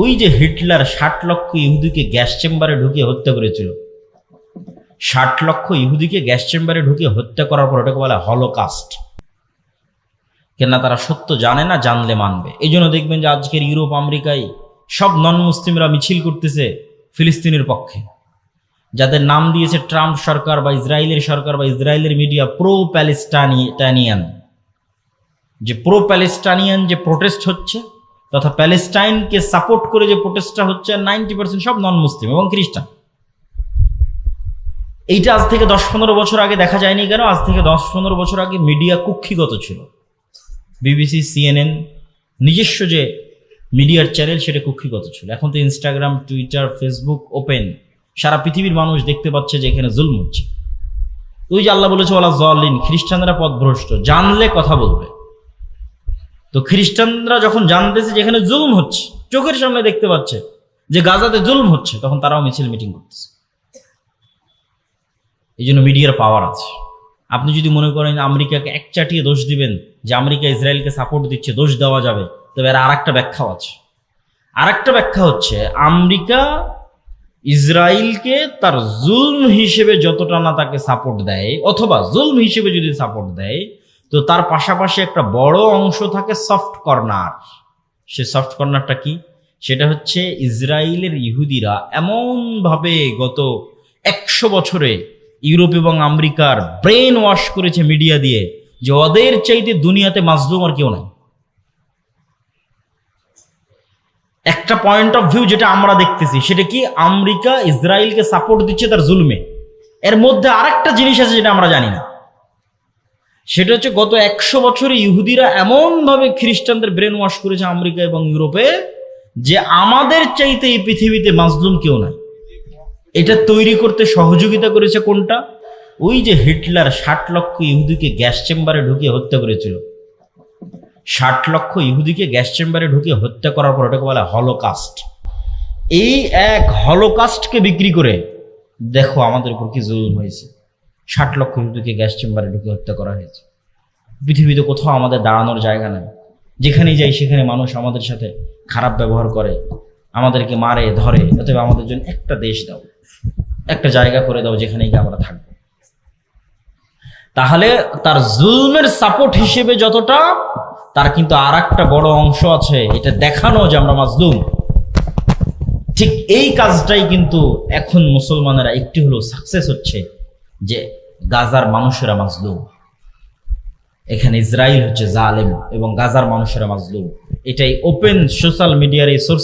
ওই যে হিটলার 60 লক্ষ ইহুদিকে গ্যাস চেম্বারে ঢুকিয়ে হত্যা করেছিল, 60 লক্ষ ইহুদিকে গ্যাস চেম্বারে ঢুকিয়ে হত্যা করার পর ওটাকে বলা হলোকাস্ট। কেননা তারা সত্য জানে না, জানলে মানবে। এই জন্য দেখবেন যে আজকের ইউরোপ আমেরিকায় সব নন মুসলিমরা মিছিল করতেছে ফিলিস্তিনের পক্ষে, যাদের নাম দিয়েছে ট্রাম্প সরকার বা ইসরায়েলের সরকার বা ইসরায়েলের মিডিয়া প্রো প্যালেস্টাইনিয়ান। যে প্রো প্যালেস্টাইনিয়ান যে প্রোটেস্ট হচ্ছে তথা প্যালেস্টাইনকে সাপোর্ট করে যে প্রোটেস্টটা হচ্ছে, 90% সব নন মুসলিম এবং খ্রিস্টান। এইটা আজ থেকে 10-15 বছর আগে দেখা যায়নি কেন? আজ থেকে 10-15 বছর আগে মিডিয়া কুক্ষিগত ছিল। বিবিসি, সিএনএন, নিজস্ব যে মিডিয়ার চ্যানেল সেটা কুক্ষিগত ছিল। এখন তো ইনস্টাগ্রাম, টুইটার, ফেসবুক ওপেন, সারা পৃথিবীর মানুষ দেখতে পাচ্ছে যে এখানে জুলম হচ্ছে। ওই যে আল্লাহ বলেছে ওয়ালা যালিন, খ্রিস্টানরা পথভ্রষ্ট, জানলে কথা বলবে। তো খ্রিস্টানরা যখন জানতেছে যে এখানে জুলম হচ্ছে, চোখের সামনে দেখতে পাচ্ছে যে গাজাতে জুলম হচ্ছে, তখন তারাও মিছিল মিটিং করতেছে। এই জন্য মিডিয়ার পাওয়ার আছে। আপনি যদি মনে করেন আমেরিকাকে একচাটিয়ে দোষ দিবেন যে আমেরিকা ইসরায়েলকে সাপোর্ট দিচ্ছে, দোষ দেওয়া যাবে, তবে এর আরেকটা ব্যাখ্যাও আছে। আরেকটা ব্যাখ্যা হচ্ছে আমেরিকা ইসরায়েলকে তার জুলম হিসেবে যতটা না তাকে সাপোর্ট দেয়, অথবা জুলম হিসেবে যদি সাপোর্ট দেয়, তো তার পাশাপাশি একটা বড় অংশ থাকে সফট কর্নার। সে সফট কর্নারটা কি? সেটা হচ্ছে ইসরায়েলের ইহুদিরা এমনভাবে গত 100 বছরে ইউরোপ এবং আমেরিকার ব্রেন ওয়াশ করেছে মিডিয়া দিয়ে যে ওদের চাইতে দুনিয়াতে মাজলুম আর কেউ নাই। একটা পয়েন্ট অফ ভিউ যেটা আমরা দেখতেছি সেটা কি? আমেরিকা ইসরায়েলকে সাপোর্ট দিচ্ছে তার জুলমে। এর মধ্যে আরেকটা জিনিস আছে যেটা আমরা জানি না, সেটা হচ্ছে গত 100 বছরে ইহুদিরা এমনভাবে খ্রিস্টানদের ব্রেন ওয়াশ করেছে আমেরিকা এবং ইউরোপে যে আমাদের চাইতে এই পৃথিবীতে মাজলুম কেউ নাই। এটা তৈরি করতে সহযোগিতা করেছে কোনটা? ওই যে হিটলার 60 লক্ষ ইহুদিকে গ্যাস চেম্বারে ঢুকিয়ে হত্যা করেছিল, 60 লক্ষ ইহুদিকে গ্যাস চেম্বারে ঢুকিয়ে হত্যা করার পর ওটাকে বলা হলোকাস্ট। এই এক হলোকাস্টকে বিক্রি করে দেখো আমাদের উপর কি জুলুম হয়েছে। 60 লক্ষ ইহুদিকে গ্যাস চেম্বারে ঢুকিয়ে হত্যা করা হয়েছে। পৃথিবীতে কোথাও আমাদের দাঁড়ানোর জায়গা নেই। যেখানেই যাই সেখানে মানুষ আমাদের সাথে খারাপ ব্যবহার করে, আমাদেরকে মারে ধরে। অতএব আমাদের জন্য একটা দেশ দাও, একটা জায়গা করে দাও যেখানে গিয়ে আমরা থাকবো। তাহলে তার জুলমের সাপোর্ট হিসেবে যতটা, তার কিন্তু আর একটা বড় অংশ আছে এটা দেখানো যে আমরা মাজলুম। ঠিক এই কাজটাই কিন্তু এখন মুসলমানেরা একটি হলো সাকসেস হচ্ছে, যে গাজার মানুষেরা মাজলুম, এখানে ইসরায়েল হচ্ছে জালেম এবং গাজার মানুষেরা মাজলুম। এটাই ওপেন সোশ্যাল মিডিয়ার এই সোর্স